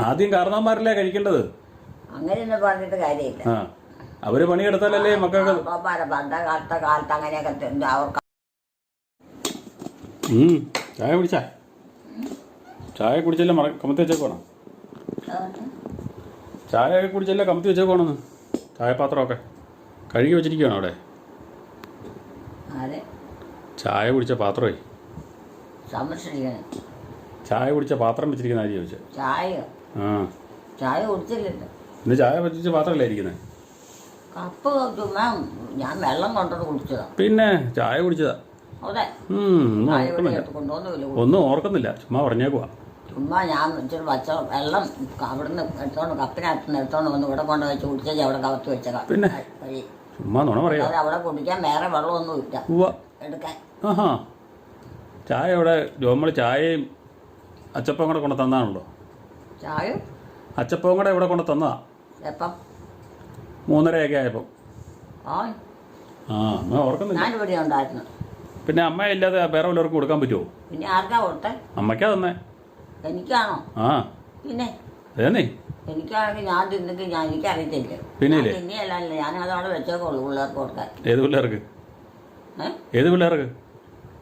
ആദ്യം കാരണവന്മാരല്ലേ കഴിക്കേണ്ടത്. അങ്ങനെയൊന്നും പറഞ്ഞിട്ട് കാര്യമില്ല. ആ അവര് പണിയെടുത്താലല്ലേ മക്കൾക്ക്. പണ്ടത്തെ കാലത്ത് അങ്ങനെയൊക്കെ അവർക്ക്. ചായ കുടിച്ചാ? ചായ കുടിച്ചല്ലേ കമത്തി വെച്ചേക്കോണം. ചായ കുടിച്ചല്ലേ കമത്തി വെച്ചേക്കോണെന്ന്. ചായപാത്രമൊക്കെ കഴുകി വെച്ചിരിക്കുകയാണോ അവിടെ? ചായ കുടിച്ച പാത്രമേ ചായ കുടിച്ച പാത്രം വെച്ചിരിക്കുന്ന ആര് ചോദിച്ചത്? ചായ കുടിച്ചില്ലല്ലോ. ഇന്ന് ചായ വെച്ചിട്ട് പാത്രമല്ലേ ഇരിക്കുന്നത്? കപ്പ് ചുമ്മാ ഞാൻ വെള്ളം കൊണ്ടത് കുടിച്ചതാ. പിന്നെ ചായ കുടിച്ചതാ. ഒന്നും ഓർക്കുന്നില്ല, ചുമ്മാ പറഞ്ഞേക്കുവാ. ചുമ്മാ ഞാൻ ഇച്ചിരി പച്ച വെള്ളം അവിടുന്ന് എടുത്തോണ്ട് കപ്പിനകത്തുനിന്ന് എടുത്തോണ്ട് വന്ന് ഇവിടെ കൊണ്ട് വെച്ച് കുടിച്ചാൽ അവിടെ കവത്തി വെച്ചതാ. പിന്നെ ചുമ്മാ നുണ പറയാ. അവിടെ കുടിക്കാൻ വേറെ വെള്ളമൊന്നും ഇല്ല എടുക്കാൻ. ആഹാ ചായ ഇവിടെ നമ്മൾ ചായയും അച്ചപ്പവും കൂടെ കൊണ്ട് തന്നാണല്ലോ. ചായ അച്ചപ്പവും കൂടെ ഇവിടെ കൊണ്ട് തന്നതാ. എപ്പം? 3:30 ആയപ്പോൾ. അമ്മ ഓർക്കുന്നില്ല. ഞാനിവിടെ ഉണ്ടായിരുന്നു. പിന്നെ അമ്മ ഇല്ലാതെ വേറെ വല്ലവർക്കും കൊടുക്കാൻ പറ്റുമോ? പിന്നെ ആർക്കാ കൊടുത്തേ? അമ്മയ്ക്കാ തന്നേ. എനിക്കാണോ? പിന്നെ അതേന്നേ എനിക്കാണെങ്കിൽ ഞാൻ തിന്നെങ്കിൽ എനിക്കറിയത്തില്ല. പിന്നെ പിന്നെയല്ല ഞാനതവിടെ വെച്ചേക്കുള്ളൂ പിള്ളേർക്ക് കൊടുക്കാൻ. ഏത് പിള്ളേർക്ക്? ഏത് പിള്ളേർക്ക്?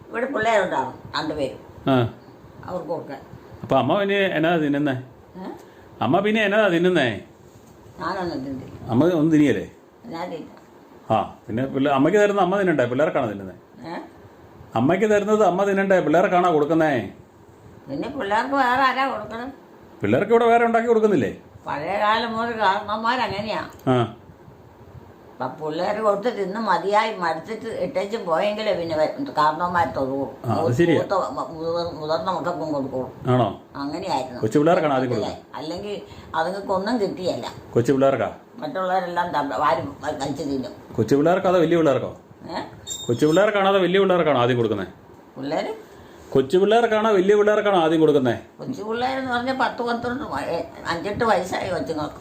ഇവിടെ പിള്ളേരുണ്ടാവും 2 പേരും. അവർക്ക് കൊടുക്കാൻ. അപ്പം അമ്മ പിന്നെ എന്നതാ തിന്നുന്നേ? അമ്മ പിന്നെ എന്നതാ തിന്നുന്നേ? ഞാനൊന്നും തിന്നില്ല. അമ്മ ഒന്നും തിന്നിയല്ലേ? ഞാൻ തിന്ന. പിന്നെ അമ്മയ്ക്ക് തരുന്നത് അമ്മ തിന്നണ്ടേ? പിള്ളേർക്കാണോ തിന്നുന്നത്? അമ്മയ്ക്ക് തരുന്നത് അമ്മ തിന്നണ്ടേ? പിള്ളേർക്കാണോ കൊടുക്കുന്നേ? പിന്നെ പിള്ളേർക്ക് വേറെ ആരാ കൊടുക്കണം? പിള്ളേർക്ക് ഇവിടെ വേറെ ഉണ്ടാക്കി കൊടുക്കുന്നില്ലേ? പഴയ കാലം മുതൽ കാരണന്മാരങ്ങനെയാ. പിള്ളേർ കൊടുത്ത് തിന്ന് മതിയായി മടുത്തിട്ട് ഇട്ടേച്ചും പോയെങ്കിലേ പിന്നെ കാരണന്മാർ തൊഴുകൂ. മുതിർന്ന മക്കൾക്കും കൊടുക്കുള്ളൂ. ആണോ? അങ്ങനെയായിരുന്നു. കൊച്ചു പിള്ളേർക്കാണോ ആദ്യം കൊടുക്കുക? അല്ലെങ്കിൽ അതുങ്ങൾക്കൊന്നും കിട്ടിയല്ല. കൊച്ചു പിള്ളേർക്കാ? മറ്റുള്ളവരെല്ലാം വാരി കഴിച്ചു തിന്നും. കൊച്ചു പിള്ളേർക്കോ അതോ വലിയ പിള്ളേർക്കോ? കൊച്ചു പിള്ളേർക്കാണോ അതോ വലിയ പിള്ളേർക്കാണോ ആദ്യം കൊടുക്കുന്നത്? പിള്ളേര് കൊച്ചു പിള്ളേർക്കാണോ വലിയ പിള്ളേർക്കാണോ ആദ്യം കൊടുക്കുന്നത്? കൊച്ചു പിള്ളേരെന്ന് പറഞ്ഞാൽ 10-12 5-8 വയസ്സായി കൊച്ചുങ്ങൾക്ക്.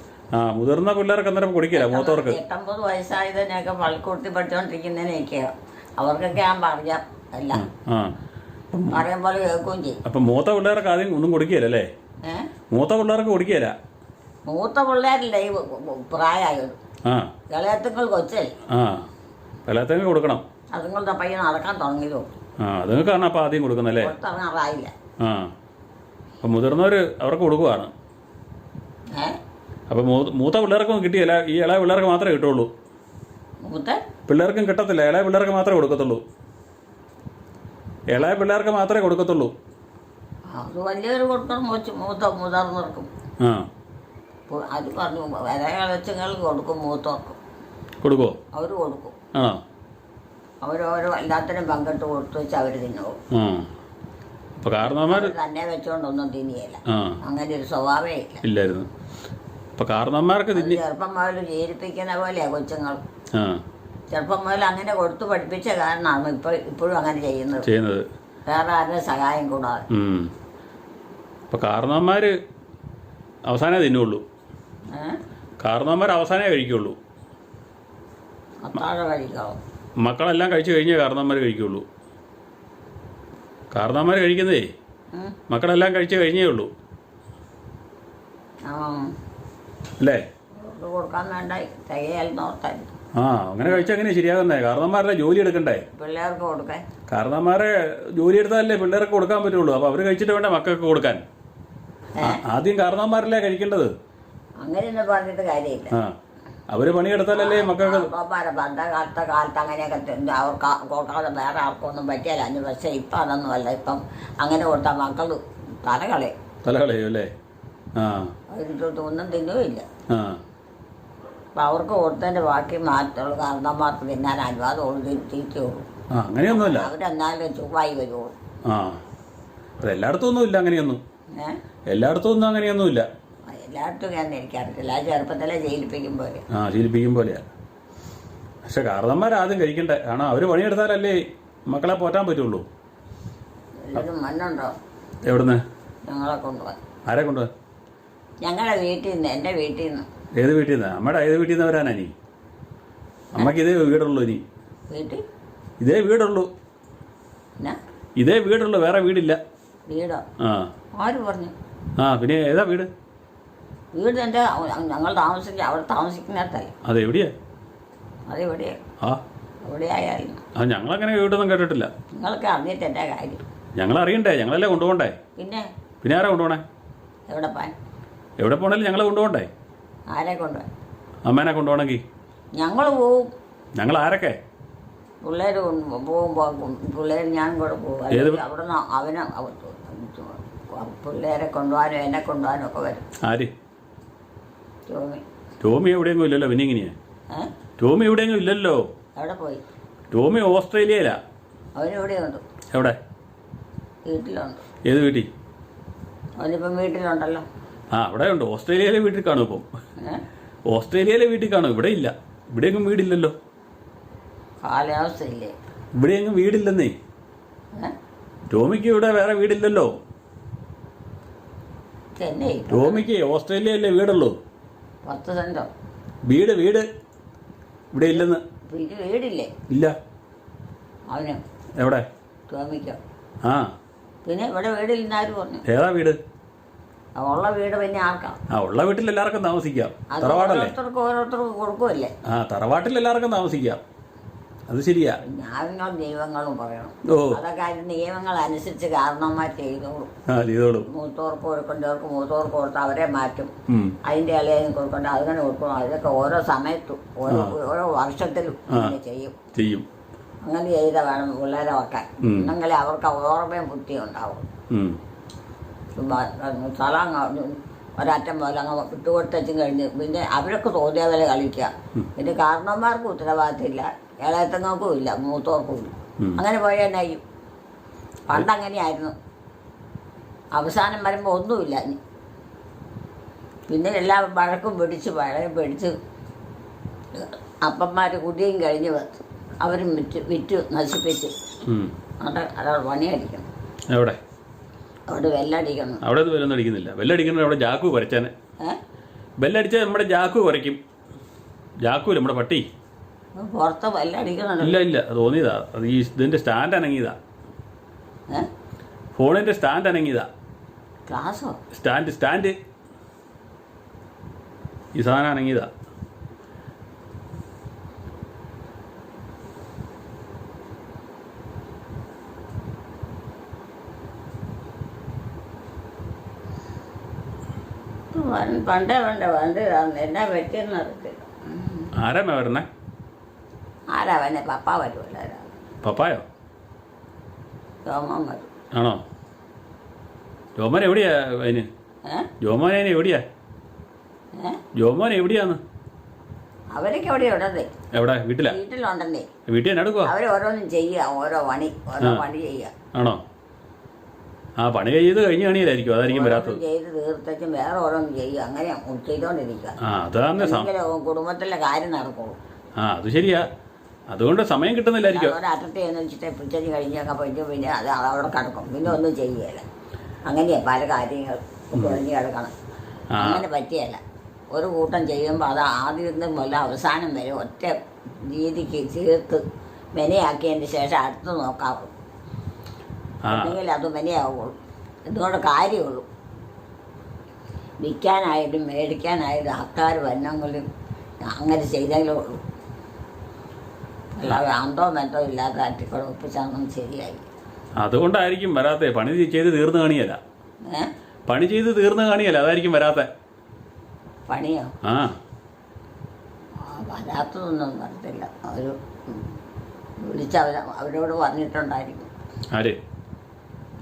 മുതിർന്ന പിള്ളേർക്ക് അന്നേരം കുടിക്കില്ല. മൂത്തവർക്ക് 8-9 വയസ്സായതിനൊക്കെ പള്ളിക്കൂട്ടി പഠിച്ചുകൊണ്ടിരിക്കുന്നതിനൊക്കെ അവർക്കൊക്കെ ഞാൻ പറയാം എല്ലാം പറയും പോലെ കേൾക്കുകയും ചെയ്യും. അപ്പൊ മൂത്ത പിള്ളേർക്ക് ആദ്യം ഒന്നും കുടിക്കുകയല്ലേ? മൂത്ത പിള്ളേർക്ക് കുടിക്കുകയില്ല. മൂത്ത പിള്ളേരല്ല ഈ പ്രായമായത്. ഇളയത്തുങ്ങൾ കൊച്ചല്ലേ? ഇളയത്തുങ്ങൾ കൊടുക്കണം. അതുങ്ങളുടെ പയ്യൻ നടക്കാൻ തുടങ്ങിയതോ. അതുങ്ങൾക്കാണ് അപ്പൊ ആദ്യം കൊടുക്കുന്നല്ലേ? പുറത്തിറങ്ങാറായില്ല. അപ്പൊ മുതിർന്നവര് അവർക്ക് കൊടുക്കുവാണ്. അപ്പൊ മൂത്ത പിള്ളേർക്കും കിട്ടിയല്ല, ഈ ഇളയ പിള്ളേർക്ക് മാത്രമേ കിട്ടുള്ളൂ. പിള്ളേർക്കും കിട്ടത്തില്ല, ഇളയ പിള്ളേർക്ക് മാത്രമേ കൊടുക്കത്തുള്ളൂ. ഇളയ പിള്ളേർക്ക് മാത്രമേ കൊടുക്കത്തുള്ളൂ. അത് വലിയൊരു കൊടുക്കണം. മുതിർന്നവർക്കും അത് പറഞ്ഞു ഇളച്ചുങ്ങൾക്ക് കൊടുക്കും. മൂത്തവർക്കും കൊടുക്കുമോ? അവര് കൊടുക്കും. അവരോരോ എല്ലാത്തിനും പങ്കിട്ട് കൊടുത്തു വെച്ച് അവര് തിന്നു. തന്നെ വെച്ചോണ്ടൊന്നും തിന്നിയല്ല. അങ്ങനെ ഒരു സ്വഭാവമേ ഇല്ലായിരുന്നു. കാരണന്മാർക്ക് ചെറുപ്പം മുതൽ ജീവിപ്പിക്കുന്ന പോലെയാ കൊച്ചുങ്ങൾ. ചെറുപ്പം മുതൽ അങ്ങനെ കൊടുത്തു പഠിപ്പിച്ച കാരണമാണ് ഇപ്പോഴും അങ്ങനെ ചെയ്യുന്നത്. വേറെ ആരുടെ സഹായം കൂടാതെ. കാരണന്മാര് അവസാനേ തിന്നുള്ളൂ. കാരണന്മാർ അവസാനേ കഴിക്കുള്ളൂ. അത്താഴം കഴിക്കാവോ? മക്കളെല്ലാം കഴിച്ചു കഴിഞ്ഞേ കാരണന്മാർ കഴിക്കുള്ളൂ. കാരണന്മാർ കഴിക്കുന്നതേ മക്കളെല്ലാം കഴിച്ചു കഴിഞ്ഞേ ഉള്ളൂ അല്ലേ? കൊടുക്കാൻ വേണ്ട തികയാൽ. അങ്ങനെ കഴിച്ചാൽ എങ്ങനെ ശരിയാകുന്നേ? കാരണന്മാരുടെ ജോലി എടുക്കണ്ടേ? പിള്ളേർക്ക് കൊടുക്കാൻ. കാരണന്മാരെ ജോലി എടുത്താലല്ലേ പിള്ളേർക്ക് കൊടുക്കാൻ പറ്റുള്ളൂ. അപ്പൊ അവര് കഴിച്ചിട്ട് വേണ്ടേ മക്കൾക്ക് കൊടുക്കാൻ? ആദ്യം കാരണന്മാരല്ലേ കഴിക്കേണ്ടത്. അങ്ങനെയൊന്നും പറഞ്ഞിട്ട് കാര്യമില്ല. അവര് പണിയെടുത്താലല്ലേ മക്കൾക്ക്. പണ്ടത്തെ കാലത്ത് അങ്ങനെയൊക്കെ അവർക്ക് കൊടുക്കാതെ വേറെ ആർക്കൊന്നും പറ്റിയല്ല. പക്ഷെ ഇപ്പം അതൊന്നും അല്ല. ഇപ്പം അങ്ങനെ കൊടുത്താൽ മക്കൾ തലകളയും അല്ലേ? ഒന്നും തിന്നുമില്ല. അപ്പം അവർക്ക് കൊടുത്തതിൻ്റെ ബാക്കി മാറ്റുള്ള കാരണന്മാർക്ക് തിന്നാൻ അനുവാദമുള്ളൂ, തീറ്റയുള്ളൂ. അങ്ങനെയൊന്നുമില്ല. അവരെന്നാലും ചുവായി വരുള്ളൂ. എല്ലായിടത്തും ഒന്നും ഇല്ല അങ്ങനെയൊന്നും. എല്ലായിടത്തും ഒന്നും അങ്ങനെയൊന്നും ഇല്ല. എല്ലായിടത്തും ഞാൻ എനിക്കറിയത്തില്ല. ചെറുപ്പത്തിലെ ശീലിപ്പിക്കും പോലെയാ. പക്ഷെ കാരണന്മാർ ആദ്യം കഴിക്കണ്ടേ? കാരണം അവര് പണിയെടുത്താലല്ലേ മക്കളെ പോറ്റാൻ പറ്റുള്ളൂ. മണ്ണുണ്ടോ? എവിടുന്ന്? ഞങ്ങളെ കൊണ്ടുപോകാൻ. ആരെ കൊണ്ടുപോകാൻ? ഞങ്ങളുടെ വീട്ടിൽ നിന്ന്. എൻ്റെ വീട്ടിൽ നിന്ന്. ഏത് വീട്ടിൽ നിന്ന്? അമ്മയുടെ ഏത് വീട്ടിൽ നിന്ന് വരാനാ നീ? അമ്മക്ക് ഇതേ വീടുള്ളൂ. ഇനി ഇതേ വീടുള്ളൂ. ഇതേ വീടുള്ളൂ, വേറെ വീടില്ല. വീടോ? ആര് പറഞ്ഞു? പിന്നെ ഏതാ വീട്? വീട് എൻ്റെ ഞങ്ങൾ അവിടെ താമസിക്കുന്നിടത്തല്ല. അതെവിടെയാ? അതെവിടെയാ? ആ എവിടെയായാലും ഞങ്ങളങ്ങനെ വീടൊന്നും കേട്ടിട്ടില്ല. നിങ്ങൾക്ക് അറിഞ്ഞിട്ട് എൻ്റെ കാര്യം. ഞങ്ങൾ അറിയണ്ടേ? ഞങ്ങളല്ലേ കൊണ്ടുപോകണ്ടേ? പിന്നെ ആരാ കൊണ്ടുപോകണേ? എവിടെ പോകാൻ? എവിടെ പോകണേലും ഞങ്ങളെ കൊണ്ടുപോകണ്ടേ? ആരെ കൊണ്ടുപോകാൻ? അമ്മേനെ കൊണ്ടുപോകണമെങ്കിൽ ഞങ്ങൾ പോവും. ഞങ്ങൾ ആരൊക്കെ? പിള്ളേർ പോകുമ്പോൾ പിള്ളേർ ഞാൻ കൂടെ പോകും. അവിടെ നിന്ന് അവനെ പിള്ളേരെ കൊണ്ടുപോകാനും എന്നെ കൊണ്ടുപോകാനും ഒക്കെ വരും. ആര്? ടോമി. ടോമി എവിടെയെങ്കിലും ഇല്ലല്ലോ. പിന്നെ ഇങ്ങനെയാ? ടോമി എവിടെയെങ്കിലും ഇല്ലല്ലോ. എവിടെ പോയി? ടോമി ഓസ്ട്രേലിയയിലാ. അവനെവിടെയുണ്ട്? എവിടെ? വീട്ടിലുണ്ട്. ഏത് വീട്ടിൽ? അവനിപ്പം വീട്ടിലുണ്ടല്ലോ. അവിടെ ഉണ്ട്. ഓസ്ട്രേലിയയിലെ വീട്ടിൽ കാണും ഇപ്പം. ഓസ്ട്രേലിയയിലെ വീട്ടിൽ കാണും. ഇവിടെ ഇല്ല. ഇവിടെയെങ്കിലും വീടില്ലല്ലോ. കാലാവസ്ഥയില്ലേ? ഇവിടെയെങ്കിലും വീടില്ലെന്നേ. ടോമിക്ക് ഇവിടെ വേറെ വീടില്ലല്ലോ. ടോമിക്ക് ഓസ്ട്രേലിയയിലെ വീടുള്ളൂ. 10 സെന്റോ? വീട് ഇവിടെ ഇല്ലെന്ന്. വീടില്ലേ? ഇല്ല. അവന് എവിടെ? ടോമിക്കോ? ആ പിന്നെ ഇവിടെ വീടില്ലെന്നാരും പറഞ്ഞു. ഏതാ വീട്? ഉള്ള വീട് പിന്നെ ആർക്കാം? ഉള്ള വീട്ടിൽ എല്ലാവർക്കും താമസിക്കാം. തറവാടല്ലേ? ഓരോരുത്തർക്ക് കൊടുക്കുമല്ലേ? തറവാട്ടിൽ എല്ലാവർക്കും താമസിക്കാം. അത് ശരിയാ. ന്യായങ്ങളും ദൈവങ്ങളും പറയണം. അതൊക്കെ അതിന് നിയമങ്ങൾ അനുസരിച്ച് കാരണവന്മാർ ചെയ്തോളും. മൂത്തോർക്ക് കൊടുക്കേണ്ടവർക്ക് മൂത്തോർക്ക് കൊടുത്ത് അവരെ മാറ്റും. അതിന്റെ ഇളയും കൊടുക്കേണ്ട അങ്ങനെ കൊടുക്കണം. അതൊക്കെ ഓരോ സമയത്തും ഓരോ വർഷത്തിലും ചെയ്യും. അങ്ങനെ ചെയ്താൽ വേണം പിള്ളേരെ വെക്കാൻ. എന്നെങ്കിലേ അവർക്ക് ഓർമ്മയും ബുദ്ധിയും ഉണ്ടാവും. സ്ഥലം ഒരറ്റം പോലെ അങ്ങ് വിട്ടുകൊടുത്തും കഴിഞ്ഞ് പിന്നെ അവരൊക്കെ തോന്നിയ പോലെ കളിക്കുക. പിന്നെ കാരണവന്മാർക്കും ഉത്തരവാദിത്തമില്ല, ഇളയത്തങ്ങൾക്കും ഇല്ല, മൂത്തോർക്കും ഇല്ല. അങ്ങനെ പോയാൽ നയ്യും. പണ്ടങ്ങനെയായിരുന്നു. അവസാനം വരുമ്പോൾ ഒന്നുമില്ല. പിന്നെ എല്ലാം വഴക്കും പിടിച്ച് അപ്പന്മാർ കുടിയും കഴിഞ്ഞ് അവരും വിറ്റ് നശിപ്പിച്ച് അവിടെ പണിയടിക്കണം. എവിടെ? അവിടെ ബെല്ലടിക്കണം. അവിടെ ബെല്ലൊന്നും അടിക്കുന്നില്ല. ബെല്ലടിക്കുന്നത് അവിടെ ജാക്കു കുറച്ചാന്. ബെല്ലടിച്ചാൽ നമ്മുടെ ജാക്കു കുറയ്ക്കും. ജാക്കൂല നമ്മുടെ പട്ടി പുറത്ത് ബെല്ലടിക്കണം. ഇല്ല അത് തോന്നിയതാ. അത് ഈ ഇതിന്റെ സ്റ്റാൻഡ് അനങ്ങിയതാ. ഫോണിന്റെ സ്റ്റാൻഡ് അനങ്ങിയതാ. ക്ലാസ്സോ? സ്റ്റാൻഡ് ഈ സാധനം അനങ്ങിയതാ. പണ്ടേ എന്നാ പറ്റിയെന്ന് അറിയത്തില്ല. ആരാ വരണേ? ആരാ വന്നെ? പപ്പ വരുമല്ലോ. പപ്പായോ? രോമൻ വരും. ആണോ? ജോമോൻ എവിടെയാ? അതിന് ജോമോൻ എവിടെയാ? ജോമോൻ എവിടെയാന്ന്? അവരൊക്കെ എവിടെയാ ഉണ്ടേ? എവിടെ? വീട്ടിലുണ്ടെന്നേ. വീട്ടിൽ തന്നെ എടുക്കുക. അവരോരോന്നും ചെയ്യുക. ഓരോ പണി ചെയ്യുക. ആണോ? പണി ചെയ്ത് കഴിഞ്ഞ പണിയിലായിരിക്കും. അതായിരിക്കും വരാത്തത്. ചെയ്ത് തീർത്തും വേറെ ഓരോന്നും ചെയ്യുക. അങ്ങനെ ചെയ്തോണ്ടിരിക്കുക. കുടുംബത്തിലെ കാര്യം നടക്കുള്ളൂ. അത് ശരിയാ. അതുകൊണ്ട് സമയം കിട്ടുന്നില്ലായിരിക്കും. ഒരറ്റത്ത് എന്ന് വെച്ചിട്ട് പിറ്റേന്ന് കഴിഞ്ഞൊക്കെ പോയിട്ട് പിന്നെ അത് അവിടെ കിടക്കും. പിന്നെ ഒന്നും ചെയ്യുകയില്ല. അങ്ങനെയാ പല കാര്യങ്ങൾ കഴിഞ്ഞ് കിടക്കണം. അങ്ങനെ പറ്റിയല്ല. ഒരു കൂട്ടം ചെയ്യുമ്പോൾ അത് ആദ്യം മുതൽ അവസാനം വരെ ഒറ്റ രീതിക്ക് ചേർത്ത് മെനയാക്കിയതിന് ശേഷം അടുത്ത് നോക്കാവുള്ളൂ. അല്ലെങ്കിൽ അത് മെനയാവുള്ളൂ. എന്തുകൊണ്ട് കാര്യമുള്ളൂ. വിൽക്കാനായാലും മേടിക്കാനായാലും ആൾക്കാർ വന്നെങ്കിലും അങ്ങനെ ചെയ്തെങ്കിലും ഉള്ളൂ. അല്ലാതെ അന്തോ മെന്തോ ഇല്ലാത്ത അറ്റിക്കൂടെ ഒപ്പിച്ചാൽ ശരിയായി. അതുകൊണ്ടായിരിക്കും വരാത്തെ. പണി ചെയ്ത് തീർന്നു കാണിയല്ല. പണി ചെയ്ത് തീർന്നു കാണിയല്ല. അതായിരിക്കും വരാത്തെ. പണിയോ? വരാത്തതൊന്നും വരത്തില്ല. അവർ അവരോട് പറഞ്ഞിട്ടുണ്ടായിരിക്കും. ആര്?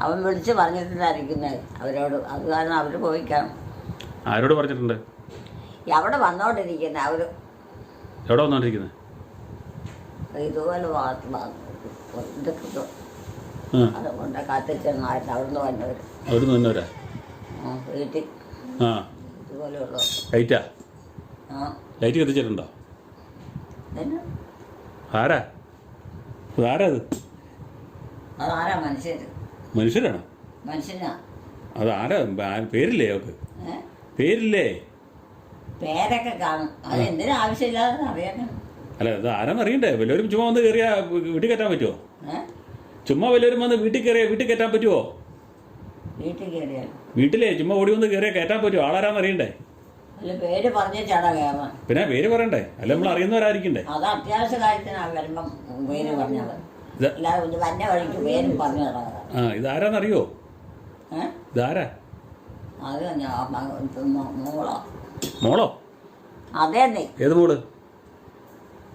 അവൻ വിളിച്ച് പറഞ്ഞിട്ടുണ്ടായിരിക്കുന്നത് അവരോട്. അത് കാരണം അവർ പോയിക്കാണ്. ആരോട് പറഞ്ഞിട്ടുണ്ട്? അവിടെ വന്നോണ്ടിരിക്കുന്നത്. അവർ എവിടെ വന്നോണ്ടിരിക്കുന്നത്? ഇതുപോലെ ഇതൊക്കെ അതുകൊണ്ട് കാത്തിച്ചെന്നായിരുന്നു. അവിടുന്ന് വന്നവര്. വീട്ടിൽ ഇതുപോലെയുള്ള ലൈറ്റ് കത്തിച്ചിട്ടുണ്ടോ? ആരാ അത്? അതാരാ? മനുഷ്യരാണോ? മനുഷ്യനാ. അതാരാ? പേരില്ലേ അവർക്ക്? പേരില്ലേ? പേരൊക്കെ കാണും. അത് എന്തിനും ആവശ്യമില്ലാതെ അറിയാൻ. അല്ല അത് ആരാന്ന് അറിയണ്ടേ? വല്ലവരും ചുമ്മാ വന്ന് കയറിയാ വീട്ടിൽ കയറ്റാൻ പറ്റുമോ? ചുമ്മാ വല്ലവരും വന്ന് വീട്ടിൽ കയറ്റാൻ പറ്റുമോ? വീട്ടിൽ കയറിയാൽ വീട്ടിലേ ചുമ്മാ ഓടി വന്ന് കയറിയാൽ കയറ്റാൻ പറ്റുമോ? ആളാരാന്ന് അറിയണ്ടേ? അല്ല പേര് പറഞ്ഞിട്ടാണോ കയറാൻ? പിന്നെ പേര് പറയണ്ടേ? അല്ല നമ്മൾ അറിയുന്നവരായിരിക്കണ്ടേ? അത് അത്യാവശ്യ കാര്യത്തിനാണ് വരുമ്പം പേര് പറഞ്ഞത്. അല്ലാതെ ഇത് വന്ന വഴിക്ക് പേരും പറഞ്ഞു തുടങ്ങുക. ഇതാരാന്നറിയോ? ഇതാരാ? അത് മോളോ? മോളോ? അതേന്നേ. ഏത് മോള്?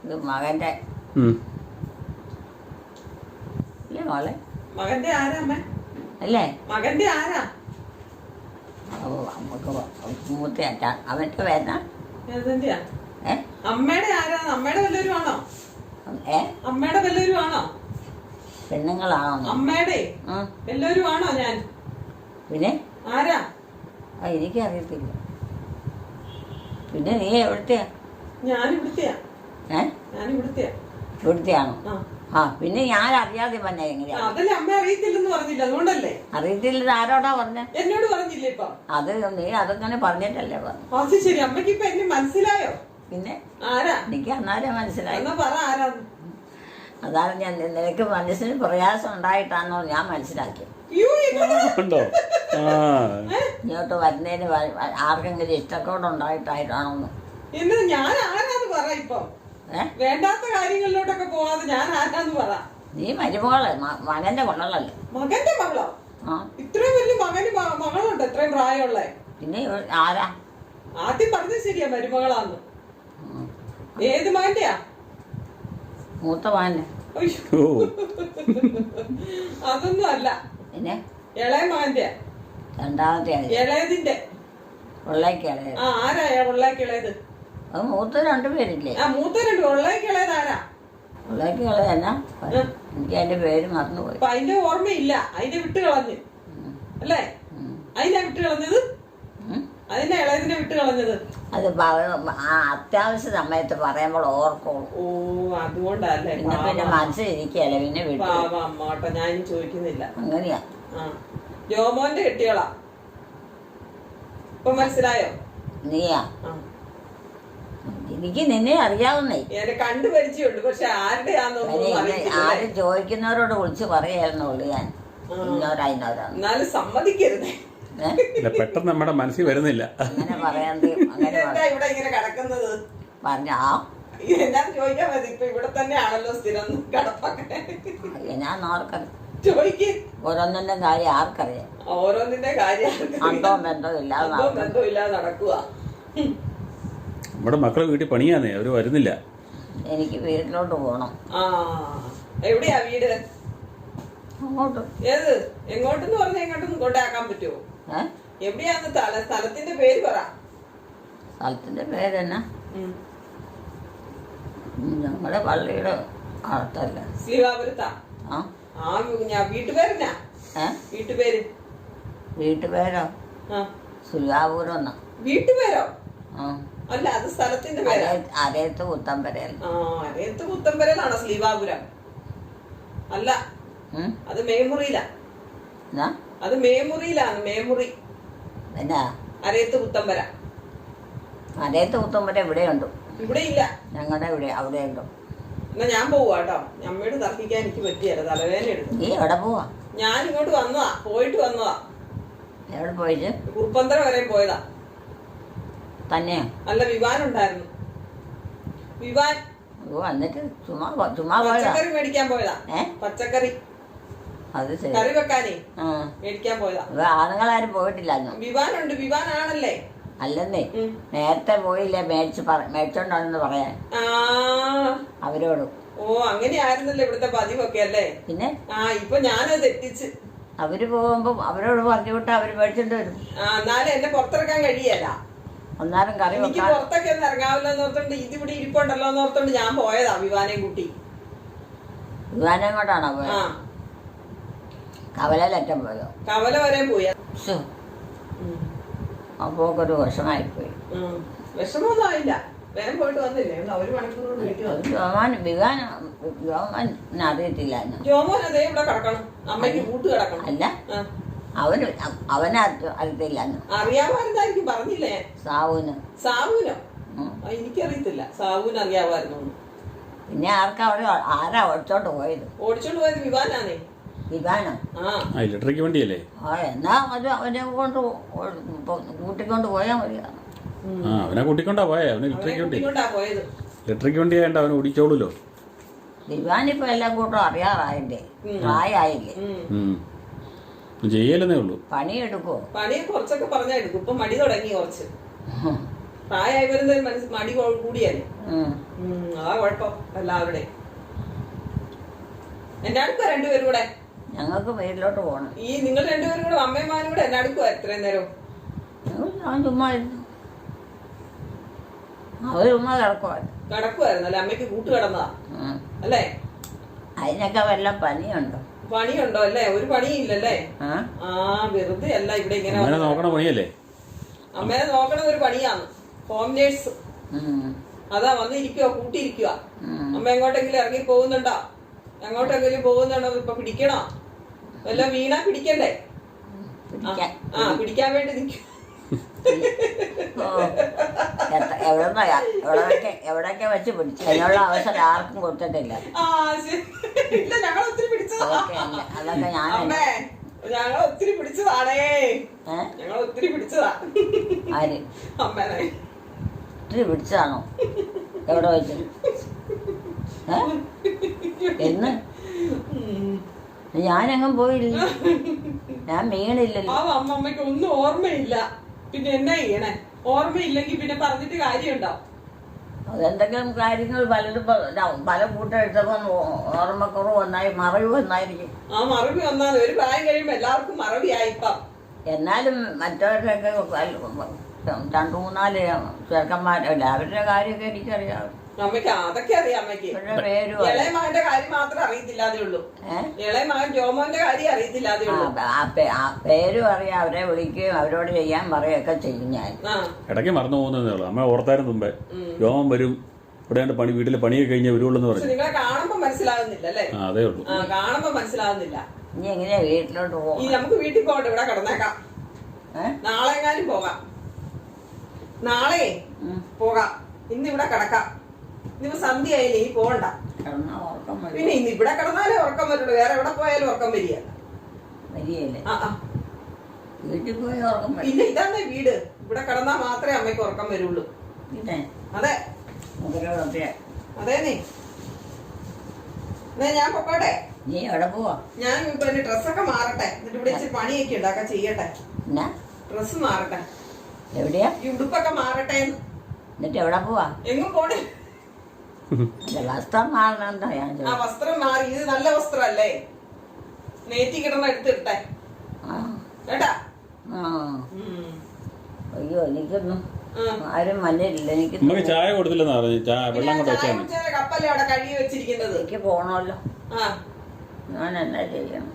ഇത് മകന്റെ. അല്ലേ മോളെ? മകന്റെ ആരാ അമ്മ? അല്ലേ മകന്റെ ആരാ? നമുക്ക് മൂത്തയാ അവന്റെ പേരണ. അമ്മയുടെ ആരാ? അമ്മയുടെ വല്ലവരും ആണോ? ഏ അമ്മയുടെ വല്ലവരും ആണോ? പെണ്ണുങ്ങളാണോ? അമ്മയുടെ വല്ലവരും ആണോ ഞാൻ? പിന്നെ ആരാ? എനിക്കറിയത്തില്ല. പിന്നെ നീ എവിടുത്തെയാ? ഞാനിവിടുത്തെയാ. ഞാനിവിടുത്തെയാ. ഇവിടുത്തെയാണോ? പിന്നെ ഞാൻ അറിയാതെ പറഞ്ഞ എങ്ങനെയാ? അതല്ലേ അമ്മ അറിയത്തില്ലെന്ന് പറഞ്ഞില്ല, അതുകൊണ്ടല്ലേ. അറിയത്തില്ല ആരോടാ പറഞ്ഞ? എന്നോട് പറഞ്ഞില്ലേ ഇപ്പൊ? അത് നീ അതങ്ങനെ പറഞ്ഞിട്ടല്ലേ പറഞ്ഞു. അത് ശരി. അമ്മക്ക് ഇപ്പൊ എന്നെ മനസ്സിലായോ? പിന്നെ ആരാ? എനിക്ക് അന്നാരെ മനസ്സിലായി. പറ ആരാന്ന്. അതാണ് ഞാൻ നിനക്ക് മനസ്സിന് പ്രയാസം ഉണ്ടായിട്ടാണോ ഞാൻ മനസ്സിലാക്കി. ഇങ്ങോട്ട് വരുന്നതിന് ആർക്കെങ്കിലും ഇഷ്ടക്കേടുണ്ടായിട്ടായിട്ടാണോന്ന്. ഞാൻ ആരാന്ന് പറ. ഇപ്പൊ വേണ്ടാത്ത കാര്യങ്ങളിലോട്ടൊക്കെ പോവാതെ ഞാൻ ആരാന്ന് പറ. നീ മരുമകളെ മകന്റെ മകളല്ലേ? മകന്റെ മകളോ? ഇത്രയും വലിയ മകളുണ്ട്? ഇത്രയും പ്രായമുള്ള? പിന്നെ ആരാ? ആദ്യം പറഞ്ഞത് ശരിയാ, മരുമകളാന്ന്. ഏത് മകന്റെയാ? മൂത്ത മകന്റെ. അതൊന്നും അല്ല. പിന്നെ ഇളയ മകന്റെ. രണ്ടാമത്തെ ഇളയതിന്റെ. ഉള്ളേക്ക് ഇളയത്. ആരാ ഉള്ളേക്ക് ഇളയത്? അത് മൂത്ത രണ്ടുപേരില്ലേ? മൂത്ത രണ്ട്. ഉള്ളേക്ക് ഇളയത് ആരാ? ഉള്ളേക്ക് ഇളയത് എന്നാ? എനിക്ക് അതിന്റെ പേര് മറന്നുപോയി. അതിന്റെ ഓർമ്മയില്ല. അതിന്റെ വിട്ട് കളഞ്ഞ് അല്ലേ? അതിനാ വിട്ട് കളഞ്ഞത്? അതിന്റെ ഇളയതിനെ വിട്ട് കളഞ്ഞത്? അത് അത്യാവശ്യ സമയത്ത് പറയുമ്പോൾ ഓർക്കോളൂ. ഓ, അതുകൊണ്ടല്ലേ. പിന്നെ മനസ്സിലിരിക്കല്ലേ. പിന്നെ വിട്ടു. അമ്മോട്ടെ, ഞാൻ ചോദിക്കുന്നില്ല. അങ്ങനെയാ. ജോമോന്റെ കെട്ടിയോളാ. ഇപ്പൊ മനസ്സിലായോ? നീയാ? എനിക്ക് നിന്നെ അറിയാവുന്നേ. കണ്ടു പരിചയമുണ്ട്, പക്ഷെ ആരും ചോദിക്കുന്നവരോട് വിളിച്ച് പറയായിരുന്നുള്ളൂ ഞാൻ. എന്നാലും സമ്മതിക്കരുതേ. പെട്ടെന്ന് നമ്മുടെ മനസ്സിൽ വരുന്നില്ല. അങ്ങനെ പറയാണ്ട് അങ്ങനെ ഇവിടെ ഇങ്ങനെ കിടക്കുന്നത് പറഞ്ഞാ എന്നാ ചോദിക്കാൻ മതി. ഇപ്പൊ ഇവിടെ തന്നെയാണല്ലോ സ്ഥിരം കിടപ്പൊക്കെ. ഞാൻ ആർക്കറിയാം? ചോദിക്ക്. ഓരോന്നിന്റെ കാര്യം ആർക്കറിയാം? ഓരോന്നിന്റെ കാര്യം അന്തോ ബന്ധോ ഇല്ലാതെ നടക്കുക. നമ്മുടെ മക്കളെ വീട്ടിൽ പണിയാന്നേ, അവര് വരുന്നില്ല. എനിക്ക് വീട്ടിലോട്ട് പോണം. എവിടെയാ വീട്? അങ്ങോട്ട്. ഏത്? എങ്ങോട്ടെന്ന് പറഞ്ഞ എങ്ങോട്ടൊന്നും കൊണ്ടാക്കാൻ പറ്റുമോ? എവിടെയാന്ന് സ്ഥലത്തിന്റെ പേര് പറ. സ്ഥലത്തിന്റെ പേരെന്നാ? ഞങ്ങളുടെ പള്ളിയുടെ അടുത്തല്ല. ശ്രീകാപുരത്താ? വീട്ടുപേരെന്നാ? വീട്ടുപേര്? വീട്ടുപേരോ? ശ്രീകാപുരം എന്നാ. വീട്ടുപേരോ? അല്ല, അത് സ്ഥലത്തിന്റെ പേര്. അരയത്ത് പുത്തമ്പരയിൽ. അരയത്ത് പുത്തമ്പരയിലാണോ ശ്രീകാപുരം? അല്ല, അത് മേമുറിയിലാ. അത് മേമുറിയിലാണ്. മേമുറി. എന്നാ? അരയത്ത് പുത്തമ്പര. അരയത്ത് പുത്തമ്പര ഇവിടെയുണ്ട്. ഇവിടെ ഇല്ല. ഞങ്ങളുടെ ഇവിടെ അവിടെയുണ്ട്. എന്നാ ഞാൻ പോവാ കേട്ടോ. അമ്മയോട് തർക്കിക്കാൻ എനിക്ക് പറ്റിയല്ല, തലവേദന എടുക്കും. നീ എവിടെ പോവാ? ഞാൻ ഇങ്ങോട്ട് വന്നതാ, പോയിട്ട് വന്നതാ. എവിടെ പോയിട്ട്? കുറുപ്പന്തറ വരെ പോയതാ. തന്നെയാ? അല്ല, വിവാൻ ഉണ്ടായിരുന്നു. വിവാൻ എന്നിട്ട് ചുമ്മാ ചുമ്മാ പച്ചക്കറി മേടിക്കാൻ പോയതാ. പച്ചക്കറി അത് ശരി. കറി വെക്കാനേ മേടിക്കാൻ പോയതാ. ആണുങ്ങളാരും പോയിട്ടില്ല. വിവാനുണ്ട്. വിവാനാണല്ലേ? അല്ലെന്നേ, നേരത്തെ പോയില്ലേ മേടിച്ചോണ്ടെന്ന് പറയാൻ അവരോട്. ഓ, അങ്ങനെയായിരുന്നല്ലോ ഇവിടുത്തെ പതിവൊക്കെ അല്ലേ? പിന്നെ ഇപ്പൊ ഞാനത് തെറ്റിച്ച്. അവര് പോകുമ്പോ അവരോട് പറഞ്ഞു വിട്ടാ അവര് മേടിച്ചോണ്ട് വരും. എന്നാലും എന്നെ പുറത്തിറക്കാൻ കഴിയല്ല. ഒന്നാലും കറി എനിക്ക് പുറത്തൊക്കെ ഒന്നും ഇറങ്ങാവില്ലോ എന്നോർത്തോണ്ട് ഇതിവിടെ ഇരിപ്പുണ്ടല്ലോ എന്നോർത്തോണ്ട് ഞാൻ പോയതാ വിവാനേം കൂട്ടി. വിവാനം കൊണ്ടാണോ പോയത്? കവലയിലറ്റം പോയോ? കവല വരെ പോയ. അപ്പൊ ഒരു വിഷമായിപ്പോയി. വിഷമൊന്നും ആയില്ല. വേഗം പോയിട്ട് വന്നില്ലേ? ഒരു മണിക്കൂർ വീട്ടിൽ ജോമാൻ അറിയത്തില്ല. ജോമോൻ അതേ ഇവിടെ കിടക്കണം. അമ്മയ്ക്ക് കൂട്ട് കിടക്കണം. അല്ല, അവനെ അറിയത്തില്ല. അറിയാമായിരുന്നായിരിക്കും. പറഞ്ഞില്ലേ സാവൂന്? സാവൂനോ? എനിക്കറിയത്തില്ല. സാവൂന് അറിയാമായിരുന്നു. പിന്നെ ആർക്കാ അവിടെ ആരാ ഓടിച്ചോണ്ട് പോയത്? ഓടിച്ചോണ്ട് പോയത് വിവാനാണേ. വിവാനോ? ഇലക്ട്രിക് വണ്ടിയല്ലേ? എന്നാ അത് അവനെ കൊണ്ട് കൂട്ടിക്കൊണ്ട് പോയാൽ മതി. ആ അവനെ കൂട്ടിക്കൊണ്ടാ പോയേ. അവന് ഇലക്ട്രിക് വണ്ടി, കൊണ്ടാ പോയത്. ഇലക്ട്രിക് വണ്ടി ആയതുകൊണ്ട് അവന് ഓടിച്ചോളൂല്ലോ. ദിവാനിപ്പോ എല്ലാം കൂട്ടം അറിയാറായില്ലേ, പ്രായമായില്ലേ. ചെയ്യലെന്നേ ഉള്ളൂ. പണിയെടുക്കുവോ? പണി കുറച്ചൊക്കെ പറഞ്ഞാ എടുക്കും. ഇപ്പൊ മടി തുടങ്ങി കുറച്ച്. പ്രായമായി വരുന്നതിന് മടി കൂടിയല്ലേ. അതാ കുഴപ്പം എല്ലാവരുടെയും. എന്നെ അടുക്കുക രണ്ടുപേരും കൂടെ. ഞങ്ങൾക്ക് വീട്ടിലോട്ട് പോകണം. ഈ നിങ്ങൾ രണ്ടുപേരും കൂടെ അമ്മയമാരും കൂടെ എന്നെ അടുക്കുക ഇത്രയും നേരം. ഞാൻ ചുമ്മാ ഇരുന്നു. അവർ ചുമ്മാ കിടക്കുവായിരുന്നു അല്ലെ? അമ്മയ്ക്ക് കൂട്ട് കിടന്നതാ അല്ലേ? അതിനൊക്കെ വല്ല പണിയുണ്ടോ? പണിയുണ്ടോ അല്ലേ? ഒരു പണിയില്ലല്ലേ? ആ വെറുതെ അല്ല ഇവിടെ ഇങ്ങനെ നോക്കണ പണിയല്ലേ. അമ്മേനെ നോക്കണ ഒരു പണിയാണ്. Home nurse. അതാ വന്നിരിക്കുക, കൂട്ടിയിരിക്കുക. അമ്മ എങ്ങോട്ടെങ്കിലും ഇറങ്ങി പോകുന്നുണ്ടോ? എങ്ങോട്ടെങ്കിലും പോകുന്നുണ്ടോ? ഇപ്പൊ പിടിക്കണോ? വല്ല വീണാ പിടിക്കണ്ടേ? ആ പിടിക്കാൻ വേണ്ടി നിൽക്കും. എവിടെയൊക്കെ വെച്ച് പിടിച്ചു. അതിനുള്ള അവസരം ആർക്കും കൊടുത്തിട്ടില്ല. ഞങ്ങൾ ഒത്തിരി പിടിച്ചതാ. അതൊക്കെ ഞങ്ങൾ ഒത്തിരി പിടിച്ചതാണേ. ഞങ്ങൾ ഒത്തിരി പിടിച്ചതാ. ആര്? അമ്മേനെ ഒത്തിരി പിടിച്ചതാണോ? എവിടെ വെച്ച്? എന്ന് ഞാനെങ്ങും പോയില്ല. ഞാൻ വീണില്ലല്ലോ. അമ്മമ്മയ്ക്ക് ഒന്നും ഓർമ്മയില്ല. പിന്നെ എന്നാ ചെയ്യണേ? ഓർമ്മയില്ലെങ്കിൽ പിന്നെ പറഞ്ഞിട്ട് കാര്യമുണ്ടോ? അതെന്തെങ്കിലും കാര്യങ്ങൾ പല കൂട്ടം എടുത്തപ്പോ ഓർമ്മക്കുറവ് വന്നായി, മറവി വന്നായിരിക്കും. ആ മറവി വന്നാൽ ഒരു പ്രായം കഴിയുമ്പോ എല്ലാവർക്കും മറവിയായി. ഇപ്പം എന്നാലും മറ്റവരുടെയൊക്കെ 2-3 ചെറുക്കന്മാരല്ല, അവരുടെ കാര്യമൊക്കെ എനിക്കറിയാം. അമ്മയ്ക്ക് അതൊക്കെ അറിയാം. അമ്മയ്ക്ക് ഇളയ മകന്റെ കാര്യം മാത്രം അറിയത്തില്ലാതെ ഉള്ളൂ. ഇളയ മകൻ ജോമോന്റെ കാര്യം അറിയത്തില്ലാതെ ഉള്ളൂ. ആ പേരും അറിയാം, അവരെ വിളിക്കുകയും അവരോട് ചെയ്യാൻ പറയുകയൊക്കെ ചെയ്യും. ഞാൻ ഇടയ്ക്ക് മറന്നു പോകുന്നതേ ഉള്ളൂ. അമ്മ ഓർത്താരും മുമ്പേ ജോമൻ വരും, ഇവിടെ പണി, വീട്ടിലെ പണിയൊക്കെ കഴിഞ്ഞേ വരുള്ളൂ എന്ന് പറഞ്ഞു. നിങ്ങളെ കാണുമ്പോ മനസ്സിലാകുന്നില്ല അല്ലേ? അതേ ഉള്ളൂ. കാണുമ്പോ മനസ്സിലാകുന്നില്ല. ഇനി എങ്ങനെയാ വീട്ടിലോട്ട് പോകും? നമുക്ക് വീട്ടിൽ പോകണ്ട, ഇവിടെ കിടന്നേക്കാം. നാളെ എങ്ങാനും പോകാം. നാളെ പോകാം. ഇന്ന് ഇവിടെ കിടക്കാം. ഇന്നിപ്പോ സന്ധ്യ ആയില്ലേ, ഇനി പോകണ്ട. പിന്നെ ഇന്ന് ഇവിടെ കിടന്നാലേ ഉറക്കം വരുള്ളൂ. വേറെ എവിടെ പോയാലും ഉറക്കം വരികയല്ലേ. വീട്ടിൽ പോയി ഉറക്കം ഇല്ല, ഇതാന്നേ വീട്. ഇവിടെ കിടന്നാ മാത്രമേ അമ്മയ്ക്ക് ഉറക്കം വരുള്ളൂ. അതെ അതേന്നേ. ഞാൻ പൊക്കോട്ടെ. നീ എവിടെ പോവാ? ഞാൻ ഇപ്പൊ ഡ്രസ്സൊക്കെ മാറട്ടെ. എന്നിട്ട് ഇവിടെ ഇച്ചിരി പണിയൊക്കെ ഉണ്ടാക്കാൻ ചെയ്യട്ടെ. ഡ്രസ്സ് മാറട്ടെ. എവിടെയാ? ഈ ഉടുപ്പൊക്കെ മാറട്ടെ. എന്നിട്ട് എവിടെ പോവാ? എങ്ങും പോണേ. വസ്ത്രം മാറണോ? ആ വസ്ത്രം മാറി. ഇത് നല്ല വസ്ത്രല്ലേ? നേറ്റി കിടന്ന എടുത്തിട്ടെ കേട്ടാ. അയ്യോ, എനിക്കൊന്നും ആരും മഞ്ഞില്ല. എനിക്ക് ചായ കൊടുത്തില്ലെന്നാ പറഞ്ഞു. കപ്പല്ലേ അവിടെ കഴുകി വെച്ചിരിക്കുന്നത്. എനിക്ക് പോണല്ലോ. ഞാൻ എന്നാ ചെയ്യണം?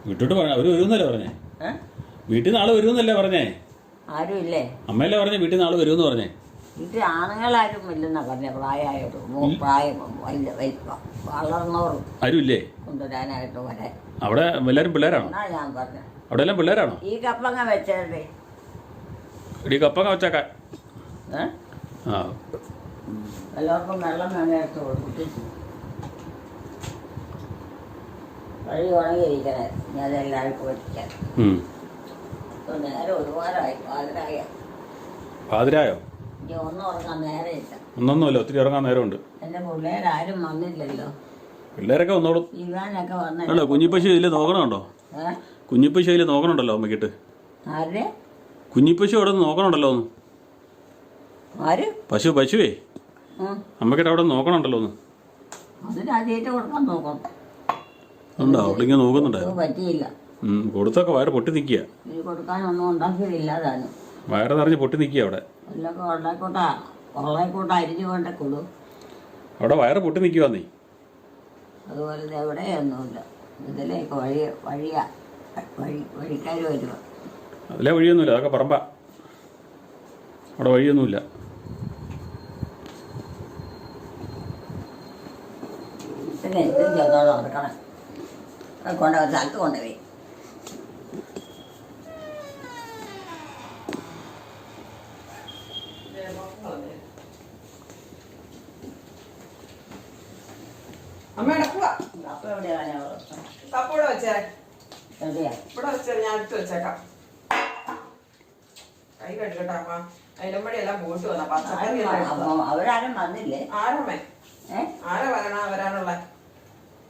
വീട്ടോട്ട് അവര് വരുന്നല്ലേ പറഞ്ഞേ? വീട്ടിൽ നാളെ വരുന്നല്ലേ പറഞ്ഞേ? ആരും ഇല്ലേ? അമ്മയല്ലേ പറഞ്ഞേ വീട്ടിൽ നാളെ വരുമെന്ന് പറഞ്ഞേ? വീട്ടിൽ ആണുങ്ങളാരും ഇല്ലെന്നാ പറഞ്ഞ. പ്രായം വളർന്നവരും ആരും ഇല്ലേ കൊണ്ടുവരാനായിട്ട് വരാൻ? അവിടെ എല്ലാരും പിള്ളേരാണോ? ഞാൻ പറഞ്ഞു അവിടെ എല്ലാം പിള്ളേരാണോ? ഈ കപ്പങ്ങ വെച്ചേ. ഈ കപ്പങ്ങ വെച്ചേക്കാൻ എല്ലാവർക്കും വെള്ളം വേണമെടുത്ത് കൊടുത്തിട്ട് വഴി ഉണങ്ങിയിരിക്കണേ. ഞാൻ അതെല്ലാവർക്കും വെച്ചിക്കാൻ. നേരെ ഒരുപാടായി. പാതിരായോ? ഇനി ഒന്നും ഉറങ്ങാൻ നേരമില്ല. ഒന്നൊന്നുമല്ല, ഒത്തിരി ഉറങ്ങാൻ നേരമുണ്ട്. എന്റെ പിള്ളേരാരും വന്നില്ലല്ലോ. പിള്ളേരൊക്കെ വന്നോളും. ഇവാനൊക്കെ വന്നല്ലോ. അല്ല, കുഞ്ഞിപ്പശു ഇതിൽ നോക്കണുണ്ടോ? കുഞ്ഞിപ്പശു ഇതിൽ നോക്കണുണ്ടല്ലോ അമ്മക്കിട്ട്. ആരുടെ? കുഞ്ഞിപ്പശു അവിടെ നിന്ന് നോക്കണുണ്ടല്ലോ ഒന്ന്. ആര്? പശുവേ അമ്മക്കിട്ട് അവിടെ നോക്കണുണ്ടല്ലോ ഒന്ന്. അതിനാദ്യമായിട്ട് കൊടുക്കാൻ നോക്കണം. ഉണ്ടോ? അവളിങ്ങനെ നോക്കുന്നുണ്ടായിരുന്നു. പറ്റിയില്ല. കൊടുത്തൊക്കെ വയറ് പൊട്ടി നിൽക്കുക. ഇത് കൊടുക്കാനൊന്നും ഉണ്ടാക്കിയില്ല. താനും വയറ് നിറഞ്ഞ് പൊട്ടി നിൽക്കുക അവിടെ. എല്ലൊക്കെ ഉള്ളേക്കൂട്ട അരിഞ്ഞു കൊണ്ട് കൊടു. അവിടെ വയറ് പൊട്ടി നിൽക്കുക നീ. അതുപോലെ എവിടെയൊന്നുമില്ല. ഇതിലേക്ക് വഴിക്കാർ വരുക. അതിലെ വഴിയൊന്നുമില്ല, അതൊക്കെ പറമ്പ. അവിടെ വഴിയൊന്നുമില്ല. പിന്നെ എന്തും ചെയ്തോളം നടക്കണം. കൊണ്ടുപോയി സ്ഥലത്ത് കൊണ്ടുപോയി. അമ്മയുടെ പോവാ. കപ്പ എവിടെയാ? കപ്പ ഇവിടെ വെച്ചേ. എവിടെയാ? ഇവിടെ വെച്ചേ. ഞാൻ എടുത്ത് വെച്ചേക്കാം. കൈ കഴുകട്ടെ അമ്മ. അതിലമ്പടി എല്ലാം പോയിട്ട് വന്ന പച്ചക്കറി എല്ലാം എടുത്തതാ. അവരാരും വന്നില്ലേ? ആരമ്മേ? ഏ? ആരാ വരാനുള്ള?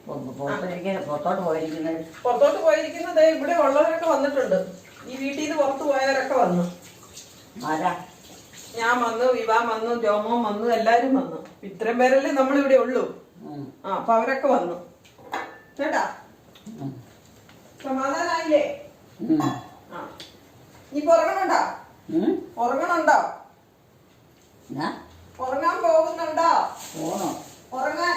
പുറത്തോട്ട് പോയിരിക്കുന്നത്? പുറത്തോട്ട് പോയിരിക്കുന്നത് ഇവിടെ ഉള്ളവരൊക്കെ വന്നിട്ടുണ്ട്. ഈ വീട്ടിൽ നിന്ന് പുറത്തു പോയവരൊക്കെ വന്നു. ആരാ? ഞാൻ വന്നു, വിവാൻ വന്നു, ജോമോൻ വന്നു, എല്ലാരും വന്നു. ഇത്രയും പേരല്ലേ നമ്മളിവിടെ ഉള്ളൂ. അപ്പൊ അവരൊക്കെ വന്നു കേട്ടാ. സമാധാനായില്ലേ? ആ ഇനിയിപ്പോ ഉറങ്ങണുണ്ടോ? ഉറങ്ങണുണ്ടോ? ഉറങ്ങാൻ പോകുന്നുണ്ടോ? ഉറങ്ങാൻ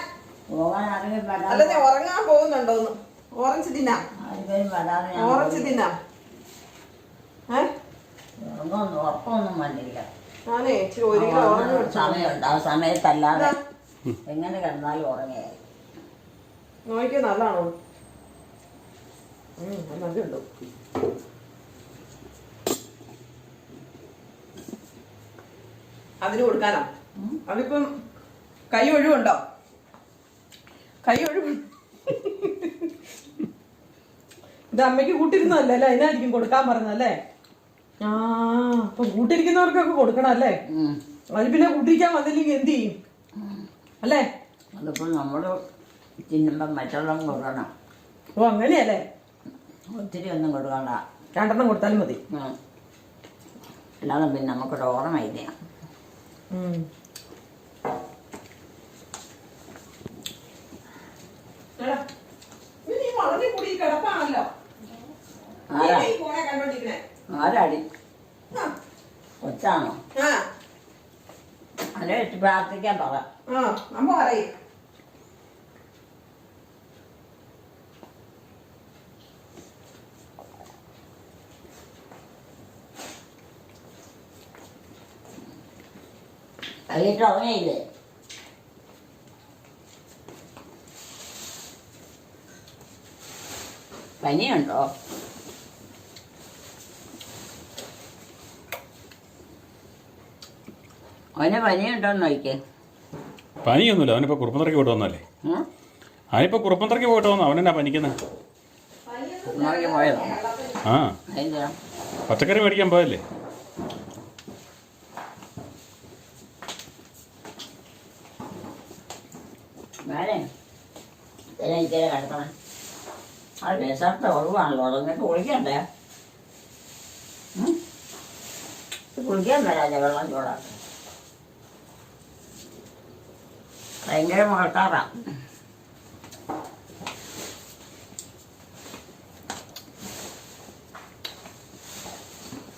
അല്ലേ? ഉറങ്ങാൻ പോകുന്നുണ്ടോന്ന്? ഓറഞ്ച് തിന്നാം, ഓറഞ്ച് തിന്നാം. ഉറക്കമൊന്നും വന്നില്ല. ഞാനേ ഇച്ചിരി ഒരു കിലോ ഓറഞ്ച് സമയമുണ്ട്. ആ സമയത്തല്ലാതെ എങ്ങനെ കിടന്നാലും ഉറങ്ങിയായി. നോക്കിയ നല്ലതാണോ? നല്ലുണ്ടോ? അതിന് കൊടുക്കാനോ? അതിപ്പം കൈ ഒഴിവുണ്ടോ? കൈ ഒഴിവ് ഇത് അമ്മയ്ക്ക് കൂട്ടിരുന്നല്ലേ? അതിനായിരിക്കും കൊടുക്കാൻ പറഞ്ഞല്ലേ? ആ അപ്പൊ കൂട്ടിരിക്കുന്നവർക്കൊക്കെ കൊടുക്കണം അല്ലേ? അത് പിന്നെ കൂട്ടിരിക്കാൻ വന്നില്ലെങ്കിൽ എന്ത് ചെയ്യും അല്ലേ? അതിപ്പോ നമ്മള് തിന്നുമ്പം മറ്റുള്ളവരും കൊടുക്കണം. ഓ അങ്ങനെയല്ലേ? ഒത്തിരി ഒന്നും കൊടുക്കണ്ട, 2 എണ്ണം കൊടുത്താലും മതി. അല്ലാതെ പിന്നെ നമുക്കൊരു ഓർമ്മയില്ല. കിടപ്പാണല്ലോ ആരാടി? കൊച്ചാണോ? അല്ലെ പ്രാർത്ഥിക്കാൻ പറ. അമ്മ പറയും. കഴിയിട്ട് ഉറങ്ങിയില്ലേ? പനിയുണ്ടോ? അവന് പനിയുണ്ടോന്ന് നോക്കിക്കേ. പനിയൊന്നുമില്ല, അവനിപ്പോൾ കുറുപ്പന്തറയ്ക്ക് പോയിട്ട് വന്നല്ലേ. അവനിപ്പോൾ കുറുപ്പന്തറയ്ക്ക് പോയിട്ട് വന്നു. അവനെന്നാ പനിക്കുന്നത്? പോയതോ? ആ പച്ചക്കറി മേടിക്കാൻ പോയല്ലേ. വേണേ ഇച്ചിരി കിടക്കണം. അത് വിശർത്ത ഒഴിവാണല്ലോ. നിങ്ങൾക്ക് കുളിക്കണ്ടേ? കുളിക്കാൻ വരാതെ വെള്ളം ചൂടാക്കാം. ഭയങ്കര മഴക്കാറാ.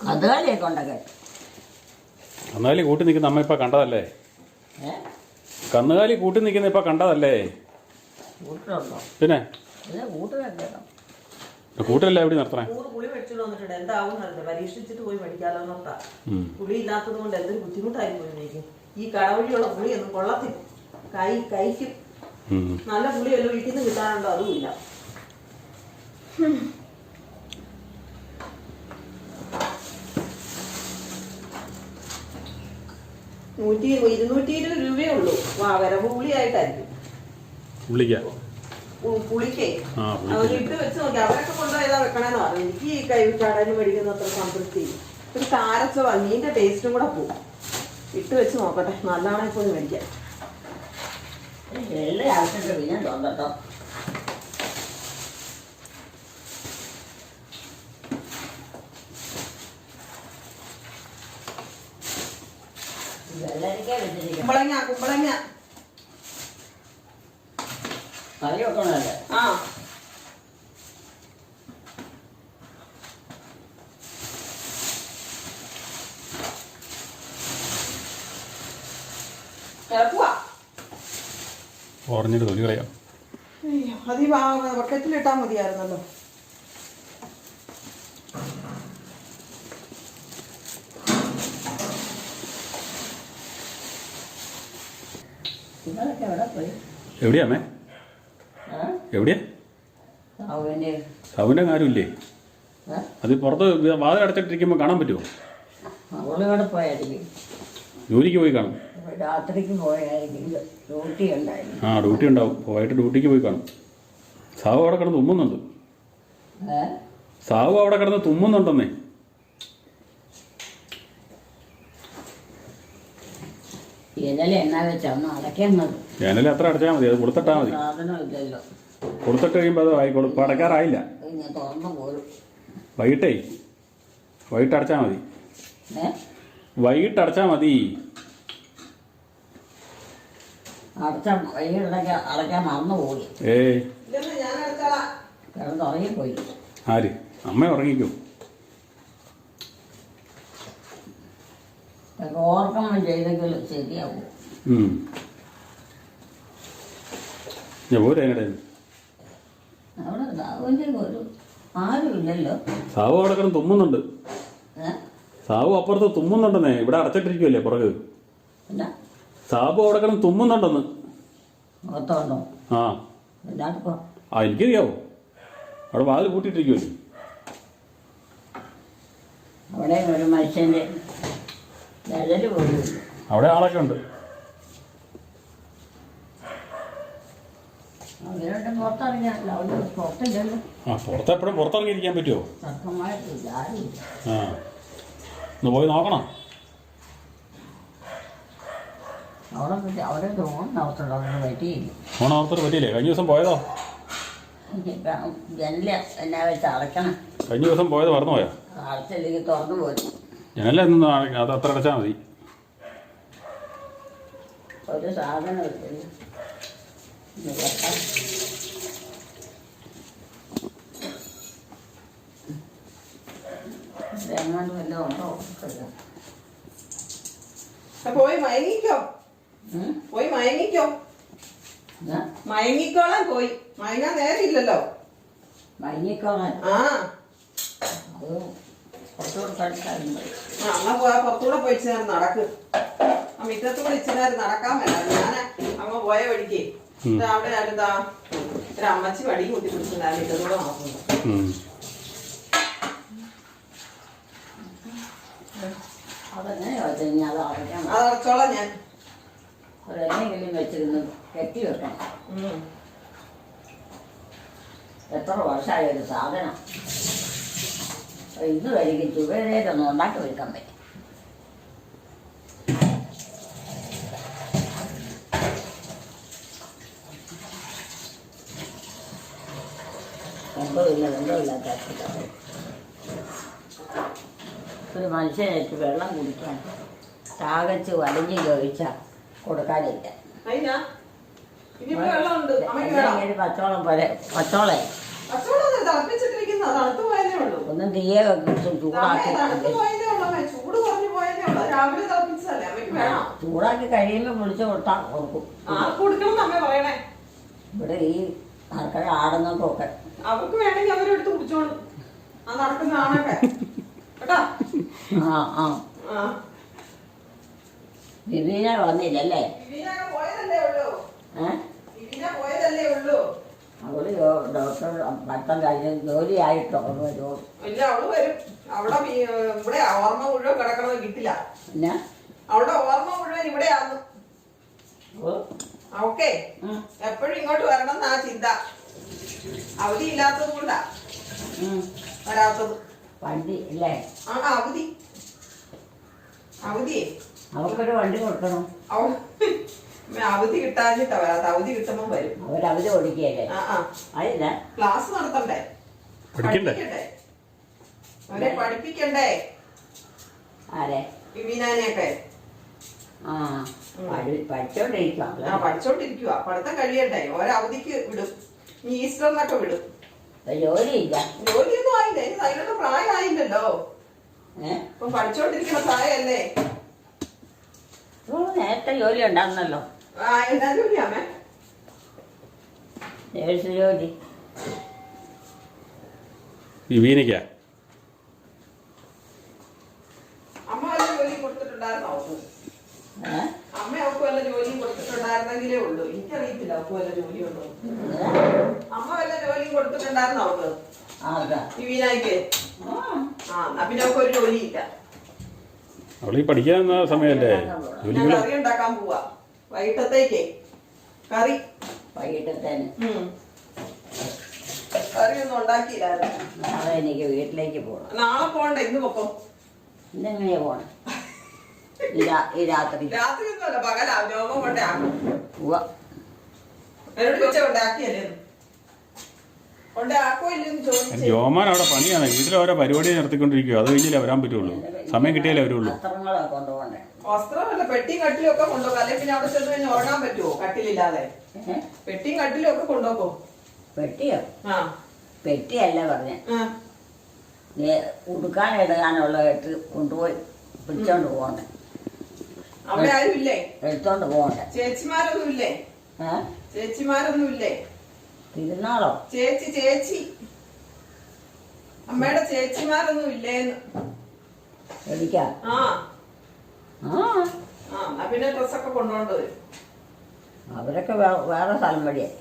കന്നുകാലിയൊക്കെ ഉണ്ടൊക്കെ. കന്നുകാലി കൂട്ടി നിൽക്കുന്ന അമ്മ ഇപ്പം കണ്ടതല്ലേ? കന്നുകാലി കൂട്ടി നിൽക്കുന്ന ഇപ്പം കണ്ടതല്ലേ? കൂട്ടുണ്ടോ? പിന്നെ കൂട്ടില്ല. കൂട്ടല്ല എവിടെ നിർത്തണേ? പുളി മേടിച്ചോണ്ട് വന്നിട്ടുണ്ട്. എന്താവും പരീക്ഷിച്ചിട്ട് പോയി മേടിക്കാലോ എന്നോർത്താ. പുളി ഇല്ലാത്തത് കൊണ്ട് എന്തൊരു ബുദ്ധിമുട്ടായി പോയിരിക്കും. ഈ കടവഴിയുള്ള പുളിയൊന്നും കൊള്ളത്തില്ല. കഴിക്കും. നല്ല പുളിയല്ലോ വീട്ടിൽ നിന്ന് കിട്ടാനുണ്ടോ? അതുമില്ല. 220 രൂപയേ ഉള്ളൂ. വരവ് പുളിയായിട്ടായിരിക്കും. പുളിക്കേ അവർ ഇട്ട് വെച്ച് നോക്കി. അവരൊക്കെ കൊണ്ടുപോയതാ വെക്കണേന്ന് പറഞ്ഞു. എനിക്ക് ഈ കടയിൽ മേടിക്കുന്ന അത്ര സംതൃപ്തി. ഒരു കാരച്ച മീൻ്റെ ടേസ്റ്റും കൂടെ പോവും. ഇട്ട് വെച്ച് നോക്കട്ടെ, നല്ലതാണെ പോയി മേടിക്കാം. പിന്നെ തോന്നട്ടോ. കുമ്പളങ്ങ കറി വെക്കണല്ലേ? ഓറഞ്ചിട്ട് തൊലി കളയാം. അത് ഈ ബക്കറ്റിലിട്ടാൽ മതിയായിരുന്നല്ലോ. എവിടെയാമേ? എവിടെയാ? സൗവിൻ്റെ കാര്യമില്ലേ? അത് പുറത്ത് വാതിലടച്ചിട്ടിരിക്കുമ്പോൾ കാണാൻ പറ്റുമോ? അവളിവിടെ പോയായിരിക്കും. ജോലിക്ക് പോയി കാണും. രാത്രിക്ക് പോയായിരിക്കും. ഡ്യൂട്ടി ഉണ്ടായിരുന്നു. ആ ഡ്യൂട്ടി ഉണ്ടാവും. പോയിട്ട് ഡ്യൂട്ടിക്ക് പോയി കാണും. സാവു അവിടെ കിടന്ന് തുമ്മുന്നുണ്ട്. സാവു അവിടെ കിടന്ന് തുമ്മുന്നുണ്ടെന്നേ. ഇന്നലെ എന്നാ വെച്ചാ ഒന്ന് അടയ്ക്കുന്നത് ജനൽ അത്ര അടച്ചാൽ മതി, അത് കൊടുത്തിട്ടാൽ മതി. സാധനം ഇല്ലല്ലോ. കൊടുത്തിട്ട് കഴിയുമ്പോൾ അത് ആയിക്കോളും. ഇപ്പം അടയ്ക്കാറായില്ല. ഞാൻ തുറന്നു പോരും. വൈകിട്ട് അടച്ചാൽ മതി. വൈകിട്ട് അടച്ചാൽ മതി. വൈകിട്ടൊക്കെ അടയ്ക്കാൻ മറന്നു പോയി. ഞാൻ അടച്ചോളാം. കിടന്നുറങ്ങിപ്പോയി. ആര്? അമ്മ ഉറങ്ങിക്കും. ഓർക്കുമ്പോൾ ചെയ്തെങ്കിലും ശരിയാവും. പോരെ എങ്ങടെ അവിടെ സാവുവിൻ്റെ ഒരു ആരും ഇല്ലല്ലോ. സാവു അവിടെ കിടന്ന് തുമ്മുന്നുണ്ട്. സാവു അപ്പുറത്ത് തുമ്മുന്നുണ്ടെന്നേ. ഇവിടെ അടച്ചിട്ടിരിക്കുമല്ലേ പുറകെ. സാബു അവിടെ കിടന്ന് തുമ്മുന്നുണ്ടെന്ന്. ഓർത്തോണ്ടോ? ആ എനിക്കറിയാവോ. അവിടെ വാതിൽ കൂട്ടിയിട്ടിരിക്കുമല്ലോ. അവിടെ ഒരു മനുഷ്യൻ്റെ നിഴല് പോലും. അവിടെ ആളൊക്കെ ഉണ്ട്. അവരുടെ പുറത്തിറങ്ങിയാണല്ലോ. അവിടെ പുറത്തില്ലല്ലോ. പുറത്തെപ്പോഴും പുറത്തിറങ്ങിയിരിക്കാൻ പറ്റുമോ? തർക്കമായിട്ടില്ല, ആരുമില്ല. ഒന്ന് പോയി നോക്കണം. അവിടെ ഓണാവത്തുള്ളൂ. അവിടെ പറ്റിയില്ല. ഓണാവത്തോട് പറ്റിയില്ലേ? കഴിഞ്ഞ ദിവസം പോയതോ? ജനല എന്നാ വെച്ച് അടയ്ക്കണം. കഴിഞ്ഞ ദിവസം പോയത് മറന്നു പോയോ? അടച്ചില്ലെങ്കിൽ തുറന്നു പോരും. ജനല അത് അത്ര അടച്ചാൽ മതി. ഒരു സാധനം എങ്ങാണ്ട് വല്ലതും ഉണ്ടോ? പോയി മയങ്ങിക്കോ. മയങ്ങിക്കോളാൻ പോയി. മയങ്ങാൻ നേരമില്ലല്ലോ. മയങ്ങിക്കോളാൻ? ആ അത് കുറച്ചുകൂടെ കളിക്കാറുണ്ട്. അങ്ങ് പോയാൽ പുറത്തൂടെ പോയി ഇച്ചിരി നേരം നടക്ക്. ആ മുറ്റത്തൂടെ ഇച്ചിരി നേരം നടക്കാൻ മേലായിരുന്നു. ഞാൻ അങ്ങ് പോയ വഴിക്ക് അവിടെ അടുത്താ ഒരു അമ്മച്ചി വടി കൂട്ടി പിടിച്ചിട്ടുണ്ടായിരുന്നു. മുറ്റത്തൂടെ നടക്കുന്നു. അതെങ്ങനെയാ വെച്ചാൽ ഇനി അത് അടയ്ക്കാൻ അത് അടച്ചോളാം ഞാൻ. അതെങ്ങനെയെങ്കിലും വെച്ചിരുന്ന് കെട്ടി വെക്കണം. എത്ര വർഷമായ ഒരു സാധനം. ഇന്ന് വരിക ചുവരേതൊന്നും ഉണ്ടാക്കി വെക്കാൻ പറ്റും. വെള്ളമില്ലാത്ത ഒരു മനുഷ്യനേറ്റ് വെള്ളം കുടിക്കാൻ താകച്ച് വലിഞ്ഞ് ചോദിച്ചാൽ കൊടുക്കാനില്ല. പച്ചോളം പോലെ പച്ചോളെ ഒന്നും തീയെ ചൂടാക്കി കഴിയുമ്പോൾ വിളിച്ചു കൊടുത്താൽ കൊടുക്കും. ഇവിടെ ഈ ആൾക്കാർ ആടുന്നതൊക്കെ അവർക്ക് വേണമെങ്കിൽ അവരെടുത്ത് കുടിച്ചോളും. ആ നടക്കുന്ന ആണൊക്കെ കേട്ടാ. വിവീന വന്നില്ലല്ലേ? അവള് ഡോക്ടർ പഠിത്തം കഴിഞ്ഞ് ജോലിയായിട്ടോ വരുമോ? ഇല്ല, അവള് വരും. അവിടെ ഇവിടെ ഓർമ്മ മുഴുവൻ കിടക്കണത് കിട്ടില്ല. പിന്നെ അവളുടെ ഓർമ്മ മുഴുവൻ ഇവിടെയാന്ന്. ഓക്കെ, എപ്പോഴും ഇങ്ങോട്ട് വരണം എന്നാ ചിന്ത. അവധി ഇല്ലാത്തത് കൊണ്ടാ വരാത്തത്. വണ്ടി ഇല്ലേ? അവധിയേ അവർക്കൊരു വണ്ടി കൊടുക്കണം. അവധി കിട്ടാഞ്ഞിട്ടാ വരാത്ത. അവധി കിട്ടുമ്പോ വരും. അവരവധി ഓടിക്കല്ലേ? അതില്ല, ക്ലാസ് നടത്തണ്ടേ, പഠിപ്പിക്കണ്ടേ, അവരെ പഠിപ്പിക്കണ്ടേ. ആരെ? വിവീനാനെയൊക്കെ. പഠിച്ചോണ്ടിരിക്കുക. പഠിത്തം കഴിയണ്ടേ. ഒരവധിക്ക് വിടും. ഈസ്റ്ററിനൊക്കെ വിടും. ജോലിയില്ല, ജോലിയൊന്നും ആയില്ല. ഇനി അതിനൊക്കെ പ്രായമായില്ലല്ലോ. ഇപ്പൊ പഠിച്ചോണ്ടിരിക്കുന്ന പ്രായമല്ലേ. നേരത്തെ ജോലി ഉണ്ടാകുന്നല്ലോ. എന്നാ ജോലിയാമേ? നേഴ്സ് ജോലി. വിവീനയ്ക്ക അമ്മ വല്ല ജോലിയും കൊടുത്തിട്ടുണ്ടായിരുന്നോ? അമ്മ അവർക്ക് വല്ല ജോലിയും കൊടുത്തിട്ടുണ്ടായിരുന്നെങ്കിലേ ഉള്ളൂ. എനിക്കറിയത്തില്ല അവർക്ക് വല്ല ജോലി ഉണ്ടോ. അമ്മ വല്ല ജോലിയും കൊടുത്തിട്ടുണ്ടായിരുന്നോ അവർക്ക്? വിവീനായിക്ക്? എന്നാ പിന്നെ അവർക്ക് ഒരു ജോലിയില്ല. അവളീ പഠിക്കാൻ സമയല്ലേ. കറി ഉണ്ടാക്കാൻ പോവാ വൈകിട്ടത്തേക്ക്. കറി വൈകിട്ടത്തേന് കറിയൊന്നും ഉണ്ടാക്കിയില്ലായിരുന്നു. നാളെ എനിക്ക് വീട്ടിലേക്ക് പോകണം. നാളെ പോകണ്ടേ? ഇന്ന് പൊക്കം. ഇന്നെങ്ങനെയാ പോണം? ഈ രാത്രി രാത്രി ഒന്നുമല്ല പകലാ രോമം കൊണ്ടേ ആക്കും. ഉവ്വ. എന്നോട് ചോദിച്ച കൊണ്ടാക്കിയല്ലേ കൊണ്ടേ ആക്കോ ഇല്ലെന്ന് ചോദിച്ചു. ജോമാൻ അവിടെ പണിയാണ്, വീട്ടിൽ ഓരോ പരിപാടി നടത്തിക്കൊണ്ടിരിക്കുക. അത് കഴിഞ്ഞാലേ വരാൻ പറ്റുള്ളൂ, സമയം കിട്ടിയാലേ വരുള്ളൂ. വസ്ത്രങ്ങളൊക്കെ കൊണ്ടുപോകണ്ടേ? വസ്ത്രമല്ല പെട്ടിയും കട്ടിലും ഒക്കെ കൊണ്ടുപോകും. അല്ലെങ്കിൽ പിന്നെ അവിടെ ചെന്ന് കഴിഞ്ഞാൽ ഉറങ്ങാൻ പറ്റുമോ കട്ടിലില്ലാതെ? പെട്ടിയും കട്ടിലും ഒക്കെ കൊണ്ടുപോകോ? പെട്ടിയോ? ആ പെട്ടിയല്ല പറഞ്ഞ, ഉടുക്കാൻ എടുക്കാനുള്ള ഇട്ട് കൊണ്ടുപോയി പിടിച്ചോണ്ട് പോകണ്ടേ? അവിടെ ആരും ഇല്ലേ? എടുത്തോണ്ട് പോകണ്ടേ? ചേച്ചിമാരൊന്നും ഇല്ലേ? ചേച്ചിമാരൊന്നും ഇല്ലേ? തിരുന്നാളോ? ചേച്ചി അമ്മയുടെ ചേച്ചിമാരൊന്നും ഇല്ലേന്ന്. എനിക്കാ? ആ ആ എന്നാ പിന്നെ ഡ്രസ്സൊക്കെ കൊണ്ടുകൊണ്ട് വരും. അവരൊക്കെ വേറെ സ്ഥലം വഴിയായി.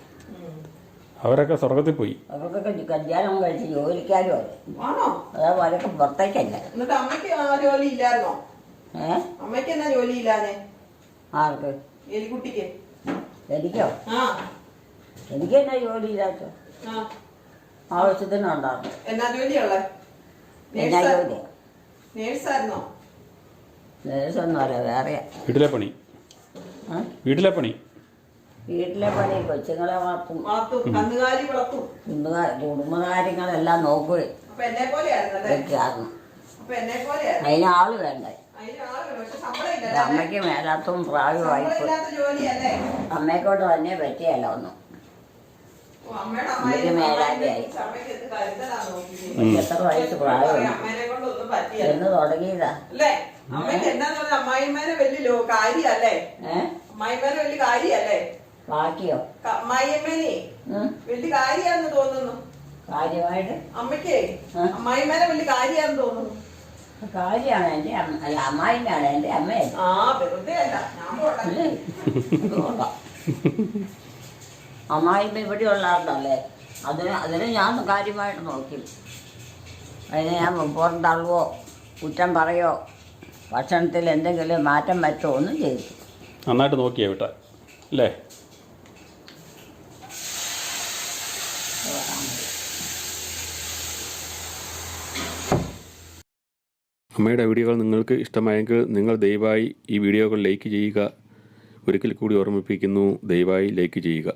അവരൊക്കെ സ്വർഗത്തിൽ പോയി. അവർക്കൊക്കെ കല്യാണം കഴിച്ച് ജോലിക്കാരും അതെ. ആണോ? അതാ അവരൊക്കെ പുറത്തേക്കല്ല. എന്നിട്ട് അമ്മയ്ക്ക് ആ ജോലി ഇല്ലായിരുന്നോ? അമ്മയ്ക്ക് എന്നാ ജോലി ഇല്ലാതെ? ആർക്ക്? എലിക്കുട്ടിക്ക്. എനിക്കോ? ആ എനിക്ക് എന്നാ ജോലി ഇല്ലാത്ത? ആവശ്യത്തിനുണ്ടായിരുന്നു. എന്നാ ജോലിയുള്ള? എന്നാ ജോലി? നേഴ്സായിരുന്നോ? നേഴ്സൊന്നുമല്ല, വേറെയാ. വീട്ടിലെ പണി. വീട്ടിലെ പണി കൊച്ചുങ്ങളെ വളർത്തും, കന്നുകാലി വളർത്തും, കുടുംബകാര്യങ്ങളെല്ലാം നോക്കുകയും അപ്പൊ എന്നെ പോലെയായിരുന്നല്ലേ? ഒക്കെയായിരുന്നു. അപ്പൊ എന്നെ പോലെയായിരുന്നു. അതിന് ആള് വേണ്ടേ? പക്ഷെ ശമ്പളം ഇല്ല. അമ്മയ്ക്ക് മേലാത്തും പ്രായമായിപ്പോ ജോലിയല്ലേ? അമ്മയെക്കൊണ്ട് തന്നെ പറ്റിയല്ല ഒന്നും. അമ്മയുടെ അമ്മയ്ക്ക് മേലാതെയായി. അമ്മയ്ക്ക് എന്ത് കരുതലാന്ന് നോക്കി. എത്ര വയസ്സ് പ്രായമായി അമ്മേനെ കൊണ്ടൊന്നും പറ്റിയല്ല എന്ന് തുടങ്ങിയതാ അല്ലേ? അമ്മയ്ക്ക് എന്നാന്ന് പറഞ്ഞാൽ അമ്മായിമ്മേനെ വലിയ കാര്യല്ലേ? അമ്മായിമ്മേനെ വലിയ കാര്യല്ലേ? ബാക്കിയോ? അമ്മായിമ്മേനെ വലിയ കാര്യാന്ന് തോന്നുന്നു. കാര്യമായിട്ട് അമ്മയ്ക്ക് അമ്മായിമ്മേനെ വലിയ കാര്യാന്ന് തോന്നുന്നു. കാര്യമാണ് എന്റെ അമ്മ, അല്ല അമ്മായിന്നാണ് എന്റെ അമ്മയെ. ആ വെറുതെ അല്ല, ഞാൻ പോട്ടെ. അമ്മായിമ്മ ഇവിടെ ഉള്ളതാണല്ലേ, അതിന് ഞാൻ കാര്യമായിട്ട് നോക്കി. അതിന് ഞാൻ പുറന്തള്ളുവോ കുറ്റം പറയോ ഭക്ഷണത്തിൽ എന്തെങ്കിലും മാറ്റം പറ്റുമോ ഒന്നും ചെയ്തു. നന്നായിട്ട് നോക്കിയാ വിട്ട അല്ലേ? അമ്മയുടെ വീഡിയോകൾ നിങ്ങൾക്ക് ഇഷ്ടമായെങ്കിൽ നിങ്ങൾ ദയവായി ഈ വീഡിയോകൾ ലൈക്ക് ചെയ്യുക. ഒരിക്കൽ കൂടി ഓർമ്മിപ്പിക്കുന്നു, ദയവായി ലൈക്ക് ചെയ്യുക.